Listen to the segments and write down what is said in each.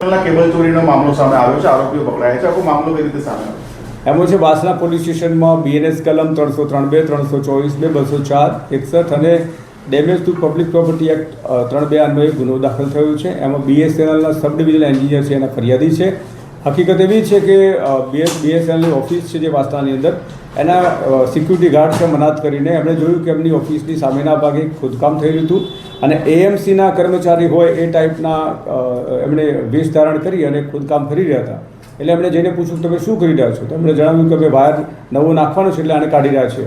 Cable ચોરીનો મામલો સામે આવ્યો છે, આરોપીઓ પકડાયા છે. આખો મામલો કઈ રીતે સામે આવ્યો? એમાં છે વાસણા પોલીસ સ્ટેશનમાં BNS કલમ 303(2), 324(2), 204, 61 અને damage two public property act 3(2) અન્વયે ગુનો દાખલ થયો છે. એમાં BSNLના સબ ડિવિઝનલ એન્જિનિયર છે એના ફરિયાદી છે. હકીકત એવી છે કે BSNLની ઓફિસ છે જે વાસણાની અંદર એના સિક્યુરિટી ગાર્ડ છે મનાત કરીને એમણે જોયું કે એમની ઓફિસની સામેના ભાગે ખોદકામ થઈ રહ્યું હતું અને AMCના કર્મચારી હોય એ ટાઈપના એમણે વેશ ધારણ કરી અને ખોદકામ કરી રહ્યા હતા. એટલે એમણે જઈને પૂછ્યું તમે શું કરી રહ્યા છો? તો એમણે જણાવ્યું કે ભાઈ વાયર નવો નાખવાનો છે એટલે આને કાઢી રહ્યા છે.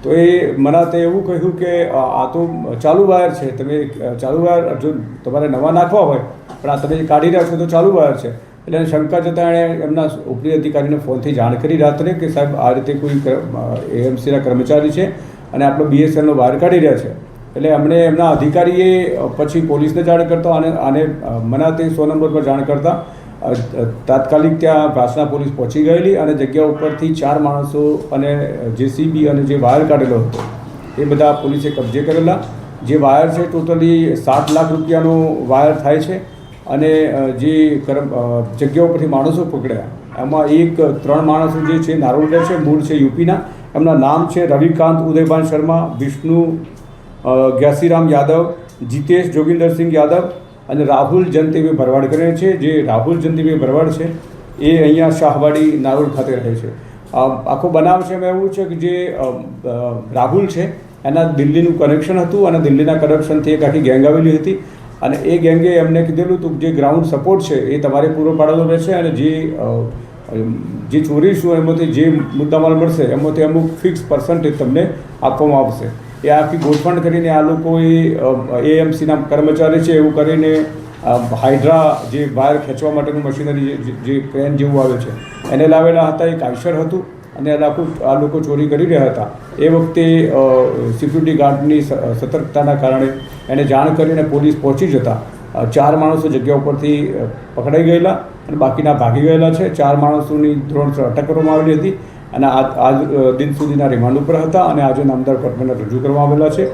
તો એ મનાતે એવું કહ્યું કે આ તો ચાલુ વાયર છે, તમે ચાલુ વાયર જો તમારે નવા નાખવા હોય પણ આ તમે કાઢી રહ્યા છો તો ચાલુ વાયર છે. એટલે એને શંકા જતાં એણે એમના ઉપરી અધિકારીને ફોનથી જાણ કરી રાત્રે કે સાહેબ આ રીતે કોઈ AMCના કર્મચારી છે અને આપણો BSNLનો વાયર કાઢી રહ્યા છે. એટલે એમણે એમના અધિકારીએ પછી પોલીસને જાણ કરતા અને મનાતે 100 નંબર પર જાણ કરતાં તાત્કાલિક ત્યાં વાસણા પોલીસ પહોંચી ગયેલી અને જગ્યા ઉપરથી 4 માણસો અને JCB અને જે વાયર કાઢેલો હતો એ બધા પોલીસે કબજે કરેલા. જે વાયર છે ટોટલી 7 લાખ રૂપિયાનો વાયર થાય છે અને જે જગ્યા ઉપરથી માણસો પકડ્યા એમાં 3 માણસો જે છે નારોલના છે, મૂળ છે UPના. એમના નામ છે રવિકાંત ઉદયભાન શર્મા, વિષ્ણુ જ્ઞાસીરામ યાદવ, જીતેશ જોગિંદરસિંહ યાદવ અને રાહુલ જનતીભાઈ ભરવાડ કરે છે. જે રાહુલ જનતીભાઈ ભરવાડ છે એ અહીંયા શાહવાડી નારોલ ખાતે રહે છે. આખો બનાવ છે એમાં એવું છે કે જે રાહુલ છે એના દિલ્હીનું કનેક્શન હતું અને દિલ્હીના કનેક્શનથી એક આખી ગેંગ આવેલી હતી અને એ ગેંગે એમને કીધેલું હતું કે જે ગ્રાઉન્ડ સપોર્ટ છે એ તમારે પૂરો પાડવાનો રહેશે અને જે ચોરીશું એમાંથી જે મુદ્દામાલ મળશે એમાંથી અમુક ફિક્સ પર્સન્ટેજ તમને આપવામાં આવશે. એ આખી ગોઠવણ કરીને આ લોકોએ AMCના કર્મચારી છે એવું કરીને હાઇડ્રા જે વાયર ખેંચવા માટેનું મશીનરી જે ક્રેન જેવું આવે છે એને લાવેલા હતા. એક આઈશર હતું અને આ લોકો ચોરી કરી રહ્યા હતા. એ વખતે સિક્યુરિટી ગાર્ડની સતર્કતાના કારણે એને જાણ કરીને પોલીસ પહોંચી જતા 4 માણસો જગ્યા ઉપરથી પકડાઈ ગયેલા અને બાકીના ભાગી ગયેલા છે. 4 માણસોની ધોરણસર અટક કરવામાં આવેલી હતી અને આજ દિન સુધીના રિમાન્ડ ઉપર હતા અને આજે નામદાર કોર્ટમાં રજૂ કરવામાં આવેલા છે.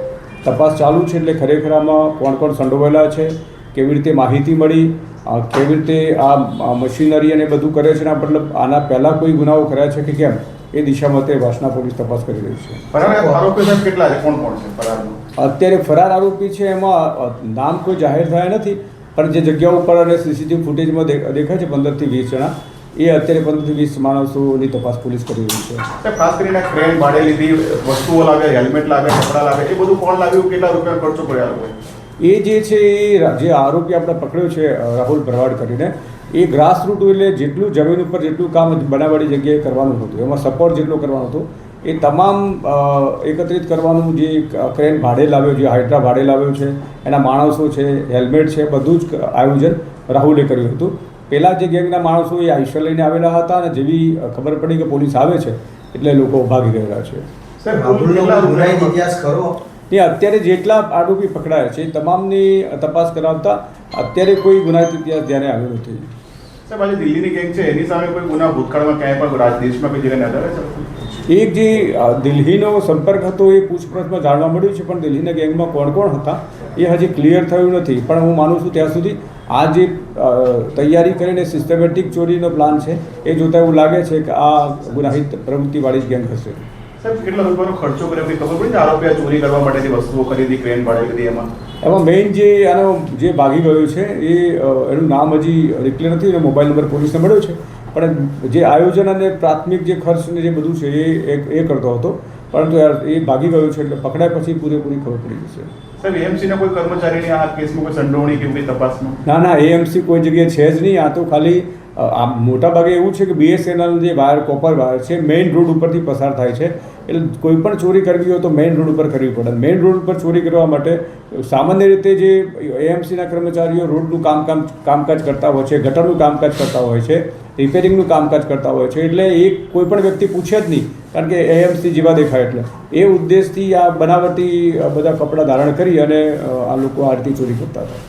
તપાસ ચાલુ છે એટલે ખરેખર આમાં કોણ કોણ સંડોવાયેલા છે, કેવી રીતે માહિતી મળી, કેવી રીતે આ મશીનરી અને બધું કરે છે, મતલબ આના પહેલાં કોઈ ગુનાઓ કર્યા છે કે કેમ એ દિશામાં તે વાસણા પોલીસ તપાસ કરી રહી છે. અત્યારે ફરાર આરોપી છે એમાં નામ કોઈ જાહેર થયા નથી પણ જે જગ્યા ઉપર અને CCTV ફૂટેજમાં દેખાય છે 15 થી 20 જણા, એ અત્યારે 15 થી 20 માણસોની તપાસ પોલીસ કરી રહી છે. ખાસ કરીને ક્રેન ભાડે લીધી, વસ્તુઓ લાગે, હેલ્મેટ લાગે, કપડાં લાગે, એ બધું કોણ લાવ્યું, કેટલા રૂપિયા ખર્ચો કર્યા હોય? એ જે છે એ જે આરોપી આપણે પકડ્યો છે રાહુલ ભરવાડ કરીને, એ ગ્રાસ રૂટ એટલે જેટલું જમીન ઉપર જેટલું કામ બનાવવાળી જગ્યાએ કરવાનું હતું એમાં સપોર્ટ જેટલો કરવાનો હતો એ તમામ એકત્રિત કરવાનું જે ક્રેન ભાડે લાવ્યો, જે હાઇડ્રા ભાડે લાવ્યો છે, એના માણસો છે, હેલ્મેટ છે, બધું જ આયોજન રાહુલે કર્યું હતું. પહેલાં જે ગેંગના માણસો એ આઈશર લઈને આવેલા હતા અને જેવી ખબર પડી કે પોલીસ આવે છે એટલે લોકો ભાગી ગયેલા છે. એ અત્યારે જેટલા આરોપી પકડાયા છે તમામની તપાસ કરાવતા અત્યારે કોઈ ગુનાહિત ઇતિહાસ ધ્યાને આવ્યો નથી. સાહેબ, આજે દિલ્હીની ગેંગ છે એની સામે કોઈ ગુના ભૂતકાળમાં ક્યાંય પણ દેશમાં કોઈ જગ્યાએ નજર છે? એક જે દિલ્હીનો સંપર્ક હતો એ પૂછપરછમાં જાણવા મળ્યું છે પણ દિલ્હીના ગેંગમાં કોણ કોણ હતા એ હજી ક્લિયર થયું નથી. પણ હું માનું છું ત્યાં સુધી આ જે તૈયારી કરીને સિસ્ટમેટિક ચોરીનો પ્લાન છે એ જોતાં એવું લાગે છે કે આ ગુનાહિત પ્રવૃત્તિવાળી જ ગેંગ હશે. સાહેબ, કેટલા રૂપિયાનો ખર્ચો કર્યો કંઈ ખબર પડી? આરોપીએ ચોરી કરવા માટેની વસ્તુઓ ખરીદી, ક્રેન ભાડે લીધી, એમાં મેઇન જે ભાગી ગયો છે એનું નામ હજી ડિક્લેર નથી અને મોબાઈલ નંબર પોલીસને મળ્યો છે પણ જે આયોજન અને પ્રાથમિક જે ખર્ચ ને જે બધું છે એ કરતો હતો પરંતુ એ ભાગી ગયો છે એટલે પકડાય પછી પૂરેપૂરી ખબર પડી જશે. સાહેબ, AMCના કોઈ કર્મચારીની આ કેસમાં કોઈ સંડોવણી કે કોઈ તપાસમાં? ના, AMC કોઈ જગ્યાએ છે જ નહીં. આ તો ખાલી મોટા ભાગે એવું છે કે BSNL જે વાયર, કોપર વાયર છે મેઇન રોડ ઉપરથી પસાર થાય છે એટલે કોઈ પણ ચોરી કરવી હોય તો મેઇન રોડ ઉપર કરવી પડે. મેઇન રોડ ઉપર ચોરી કરવા માટે સામાન્ય રીતે જે AMCના કર્મચારીઓ રોડનું કામકાજ કરતા હોય છે, ગટરનું કામકાજ કરતા હોય છે, રિપેરિંગનું કામકાજ કરતા હોય છે એટલે એ કોઈ પણ વ્યક્તિ પૂછે જ નહીં કારણ કે AMC જેવા દેખાય એટલે એ ઉદ્દેશથી આ બનાવટી બધા કપડાં ધારણ કરી અને આ લોકો આ રીતે ચોરી કરતા હતા.